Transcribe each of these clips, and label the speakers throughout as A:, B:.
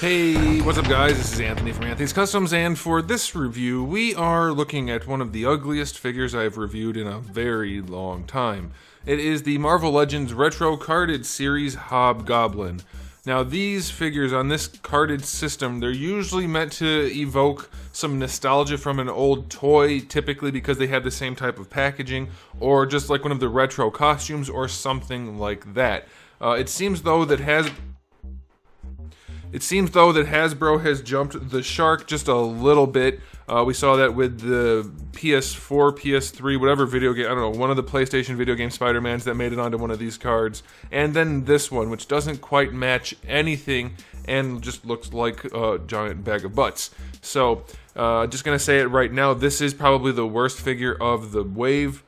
A: Hey, what's up guys? This is Anthony from Anthony's Customs, and for this review, we are looking at one of the ugliest figures I've reviewed in a very long time. It is the Marvel Legends Retro Carded Series Hobgoblin. Now these figures on this carded system, they're usually meant to evoke some nostalgia from an old toy, typically because they have the same type of packaging, or just like one of the retro costumes, or something like that. It seems though that Hasbro has jumped the shark just a little bit. We saw that with the PS4, PS3, whatever video game, I don't know, one of the PlayStation video game Spider-Mans that made it onto one of these cards. And then this one, which doesn't quite match anything and just looks like a giant bag of butts. So, just gonna say it right now, this is probably the worst figure of the wave.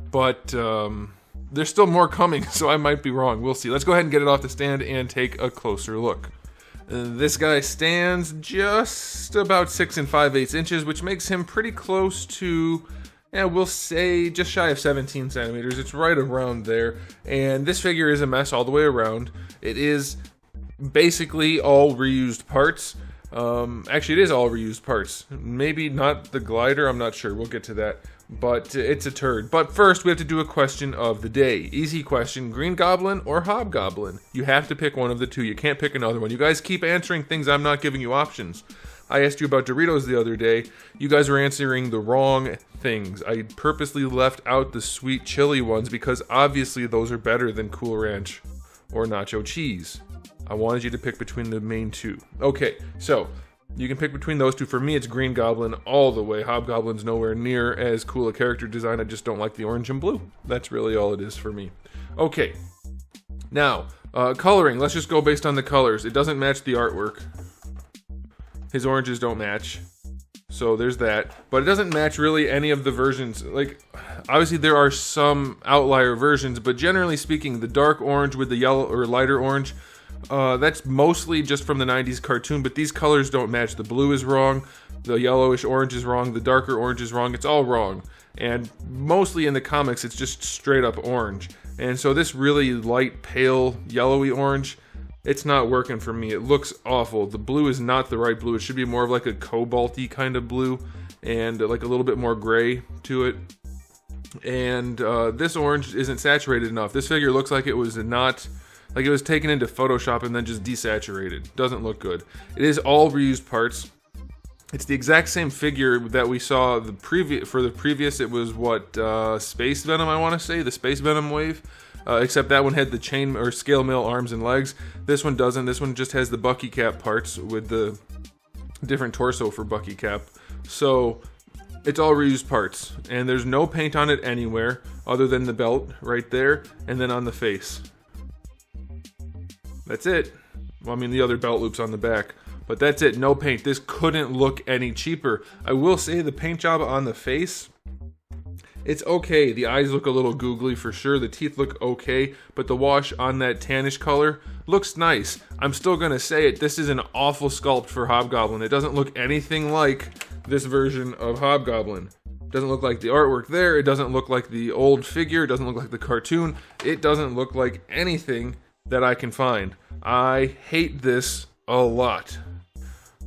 A: But, there's still more coming, so I might be wrong. We'll see. Let's go ahead and get it off the stand and take a closer look. This guy stands just about 6 5/8 inches, which makes him pretty close to, we'll say just shy of 17 centimeters. It's right around there. And this figure is a mess all the way around. It is basically all reused parts. Actually, it is all reused parts. Maybe not the glider, I'm not sure. We'll get to that. But it's a turd. But first, we have to do a question of the day. Easy question, Green Goblin or Hobgoblin? You have to pick one of the two. You can't pick another one. You guys keep answering things I'm not giving you options. I asked you about Doritos the other day. You guys were answering the wrong things. I purposely left out the sweet chili ones because obviously those are better than Cool Ranch or Nacho Cheese. I wanted you to pick between the main two. Okay, so you can pick between those two. For me, it's Green Goblin all the way. Hobgoblin's nowhere near as cool a character design. I just don't like the orange and blue. That's really all it is for me. Okay. Now, coloring. Let's just go based on the colors. It doesn't match the artwork. His oranges don't match. So there's that. But it doesn't match really any of the versions. Like, obviously there are some outlier versions, but generally speaking, the dark orange with the yellow or lighter orange, that's mostly just from the 90s cartoon, but these colors don't match. The blue is wrong, the yellowish orange is wrong, the darker orange is wrong. It's all wrong. And mostly in the comics, it's just straight up orange. And so this really light, pale, yellowy orange, it's not working for me. It looks awful. The blue is not the right blue. It should be more of like a cobalt-y kind of blue and like a little bit more gray to it. And this orange isn't saturated enough. This figure looks like it was not... like it was taken into Photoshop and then just desaturated. Doesn't look good. It is all reused parts. It's the exact same figure that we saw the previous. It was what, Space Venom, I want to say, the Space Venom wave. Except that one had the chain or scale mill arms and legs. This one doesn't. This one just has the Bucky Cap parts with the different torso for Bucky Cap. So it's all reused parts, and there's no paint on it anywhere other than the belt right there, and then on the face. That's it. Well, I mean, the other belt loops on the back. But that's it. No paint. This couldn't look any cheaper. I will say the paint job on the face, it's okay. The eyes look a little googly for sure. The teeth look okay. But the wash on that tannish color looks nice. I'm still going to say it. This is an awful sculpt for Hobgoblin. It doesn't look anything like this version of Hobgoblin. It doesn't look like the artwork there. It doesn't look like the old figure. It doesn't look like the cartoon. It doesn't look like anything that I can find. I hate this a lot.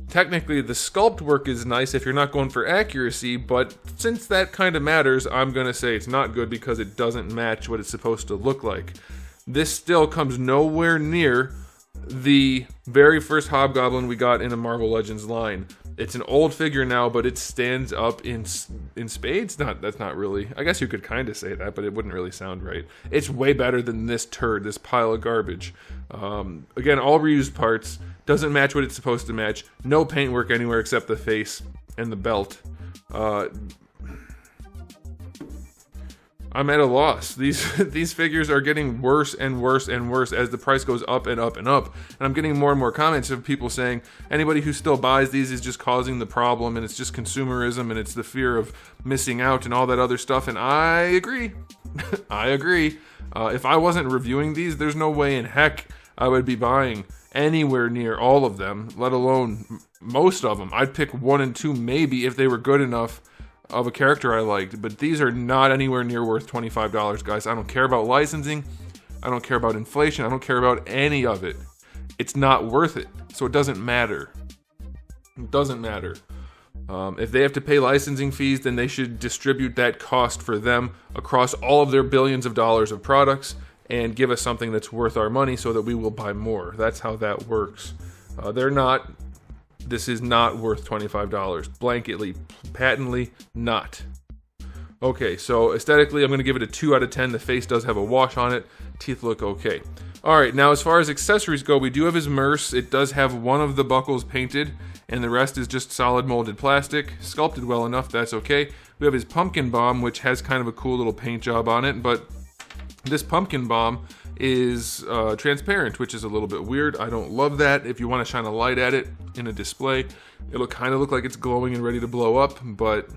A: Technically, the sculpt work is nice if you're not going for accuracy, but since that kind of matters, I'm going to say it's not good because it doesn't match what it's supposed to look like. This still comes nowhere near the very first Hobgoblin we got in the Marvel Legends line. It's an old figure now, but it stands up in spades? That's not really... I guess you could kind of say that, but it wouldn't really sound right. It's way better than this turd, this pile of garbage. Again, all reused parts. Doesn't match what it's supposed to match. No paintwork anywhere except the face and the belt. I'm at a loss. These figures are getting worse and worse and worse as the price goes up and up and up. And I'm getting more and more comments of people saying anybody who still buys these is just causing the problem, and it's just consumerism, and it's the fear of missing out and all that other stuff. And I agree. I agree. If I wasn't reviewing these, there's no way in heck I would be buying anywhere near all of them, let alone most of them. I'd pick 1 and 2 maybe if they were good enough of a character I liked, but these are not anywhere near worth $25, guys. I don't care about licensing. I don't care about inflation. I don't care about any of it. it's not worth it. So it doesn't matter. It doesn't matter. If they have to pay licensing fees, then they should distribute that cost for them across all of their billions of dollars of products and give us something that's worth our money so that we will buy more. That's how that works. This is not worth $25. Blanketly, patently not. Okay, so aesthetically, I'm going to give it a 2 out of 10. The face does have a wash on it. Teeth look okay. Alright, now as far as accessories go, we do have his Merce. It does have one of the buckles painted, and the rest is just solid molded plastic. Sculpted well enough, that's okay. We have his pumpkin bomb, which has kind of a cool little paint job on it, but this pumpkin bomb is transparent, which is a little bit weird. I don't love that. If you want to shine a light at it in a display, it'll kind of look like it's glowing and ready to blow up, but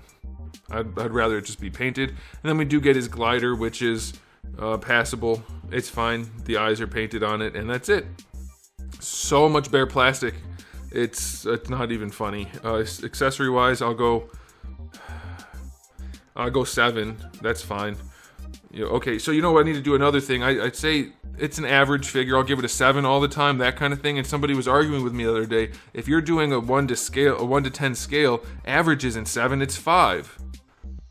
A: I'd rather it just be painted. And then we do get his glider, which is passable. It's fine. The eyes are painted on it, and that's it. So much bare plastic. It's not even funny. Accessory wise, I'll go 7. That's fine. Okay, so you know what? I need to do another thing. I'd say it's an average figure. I'll give it a 7 all the time, that kind of thing. And somebody was arguing with me the other day. If you're doing a 1 to 10 scale, average isn't 7, it's 5.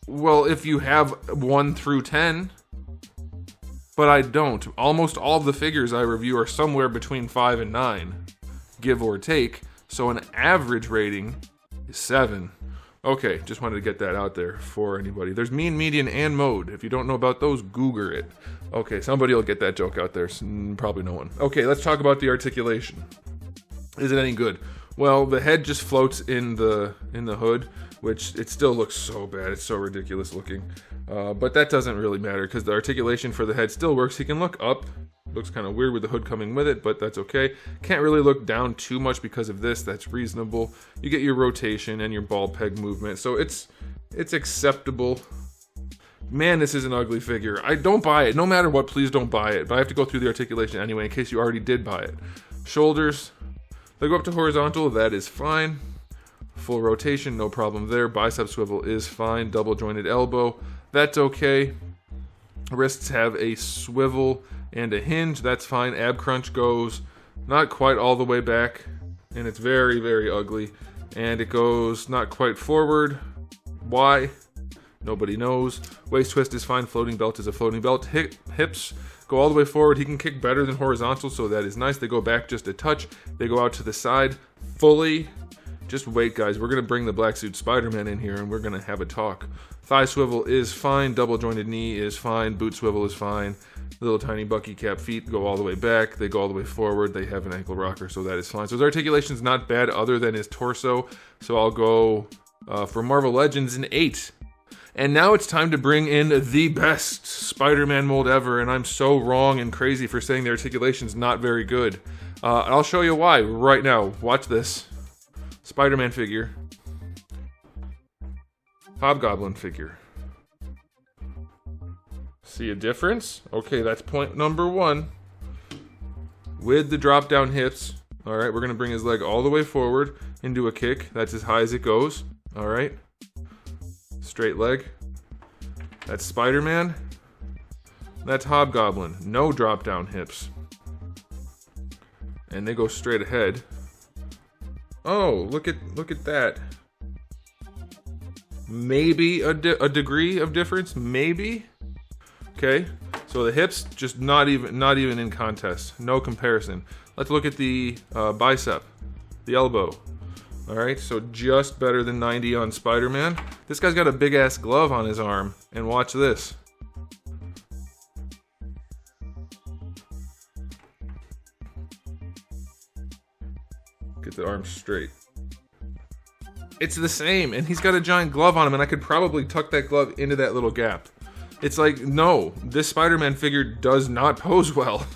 A: Well, if you have 1 through 10, but I don't. Almost all of the figures I review are somewhere between 5 and 9, give or take. So an average rating is 7. Okay, just wanted to get that out there for anybody. There's mean, median, and mode. If you don't know about those, Google it. Okay, somebody will get that joke out there. Probably no one. Okay, let's talk about the articulation. Is it any good? Well, the head just floats in the hood, which it still looks so bad. It's so ridiculous looking. But that doesn't really matter because the articulation for the head still works. He can look up. Looks kind of weird with the hood coming with it, but that's okay. Can't really look down too much because of this. That's reasonable. You get your rotation and your ball peg movement, so it's acceptable. Man, this is an ugly figure. I don't buy it. No matter what, please don't buy it. But I have to go through the articulation anyway in case you already did buy it. Shoulders, they go up to horizontal. That is fine. Full rotation, no problem there. Bicep swivel is fine. Double jointed elbow, that's okay. Wrists have a swivel and a hinge, that's fine. Ab crunch goes not quite all the way back, and it's very, very ugly. And it goes not quite forward. Why? Nobody knows. Waist twist is fine. Floating belt is a floating belt. Hips go all the way forward. He can kick better than horizontal, so that is nice. They go back just a touch. They go out to the side fully. Just wait, guys. We're going to bring the Black Suit Spider-Man in here, and we're going to have a talk. Thigh swivel is fine. Double jointed knee is fine. Boot swivel is fine. Little tiny bucky cap feet go all the way back. They go all the way forward. They have an ankle rocker, so that is fine. So his articulation's not bad other than his torso. So I'll go for Marvel Legends an 8. And now it's time to bring in the best Spider-Man mold ever, and I'm so wrong and crazy for saying the articulation's not very good. I'll show you why right now. Watch this. Spider-Man figure. Hobgoblin figure. See a difference? Okay, that's point number 1. With the drop-down hips. Alright, we're going to bring his leg all the way forward into a kick. That's as high as it goes. Alright. Straight leg. That's Spider-Man. That's Hobgoblin. No drop-down hips. And they go straight ahead. Oh, look at that. Maybe a degree of difference, maybe. Okay, so the hips just not even in contest, no comparison. Let's look at the bicep, the elbow. All right, so just better than 90 on Spider-Man. This guy's got a big ass glove on his arm, and watch this. Get the arm straight. It's the same, and he's got a giant glove on him, and I could probably tuck that glove into that little gap. It's like, no, this Spider-Man figure does not pose well.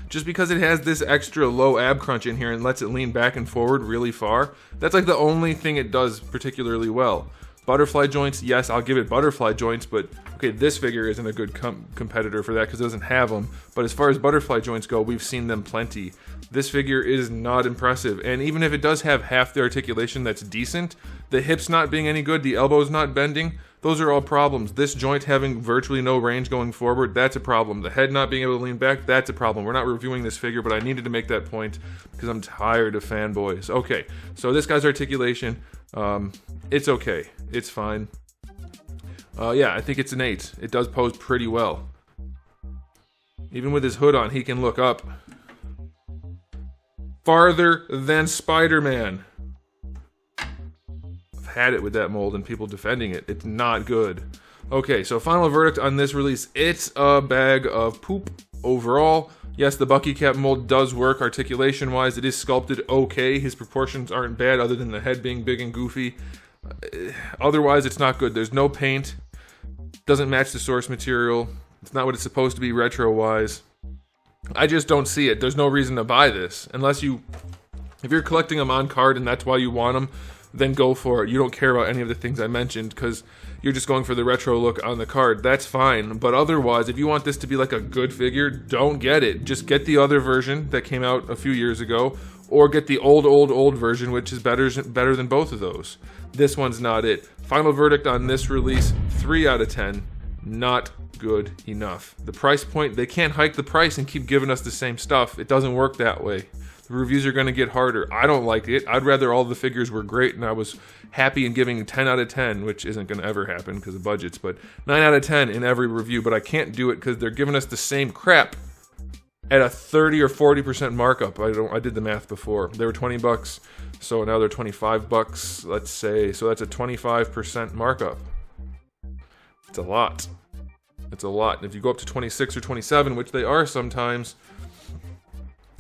A: Just because it has this extra low ab crunch in here and lets it lean back and forward really far, that's like the only thing it does particularly well. Butterfly joints, yes, I'll give it butterfly joints, but okay, this figure isn't a good competitor for that because it doesn't have them. But as far as butterfly joints go, we've seen them plenty. This figure is not impressive, and even if it does have half the articulation that's decent, the hips not being any good, the elbows not bending, those are all problems. This joint having virtually no range going forward, that's a problem. The head not being able to lean back, that's a problem. We're not reviewing this figure, but I needed to make that point because I'm tired of fanboys. Okay, so this guy's articulation, it's okay. It's fine. Yeah, I think it's an 8. It does pose pretty well. Even with his hood on, he can look up. Farther than Spider-Man. I've had it with that mold and people defending it. It's not good. Okay, so final verdict on this release. It's a bag of poop overall. Yes, the Bucky Cap mold does work articulation-wise. It is sculpted okay. His proportions aren't bad other than the head being big and goofy. Otherwise, it's not good. There's no paint. Doesn't match the source material. It's not what it's supposed to be retro-wise. I just don't see it. There's no reason to buy this. Unless you... If you're collecting them on card and that's why you want them, then go for it. You don't care about any of the things I mentioned because you're just going for the retro look on the card. That's fine. But otherwise, if you want this to be like a good figure, don't get it. Just get the other version that came out a few years ago, or get the old version, which is better than both of those. This one's not it. Final verdict on this release, 3 out of 10. Not good enough. The price point, they can't hike the price and keep giving us the same stuff. It doesn't work that way. The reviews are going to get harder. I don't like it. I'd rather all the figures were great and I was happy in giving 10 out of 10, which isn't going to ever happen because of budgets, but 9 out of 10 in every review, but I can't do it because they're giving us the same crap at a 30 or 40% markup. I did the math before. They were 20 bucks, so now they're 25 bucks, let's say. So that's a 25% markup. It's a lot. It's a lot. And if you go up to 26 or 27, which they are sometimes,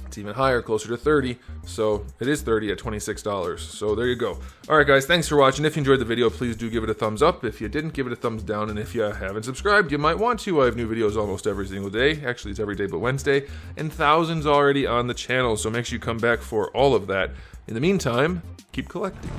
A: it's even higher, closer to 30. So it is 30 at $26. So there you go. All right, guys, thanks for watching. If you enjoyed the video, please do give it a thumbs up. If you didn't, give it a thumbs down. And if you haven't subscribed, you might want to. I have new videos almost every single day. Actually, it's every day but Wednesday. And thousands already on the channel. So make sure you come back for all of that. In the meantime, keep collecting.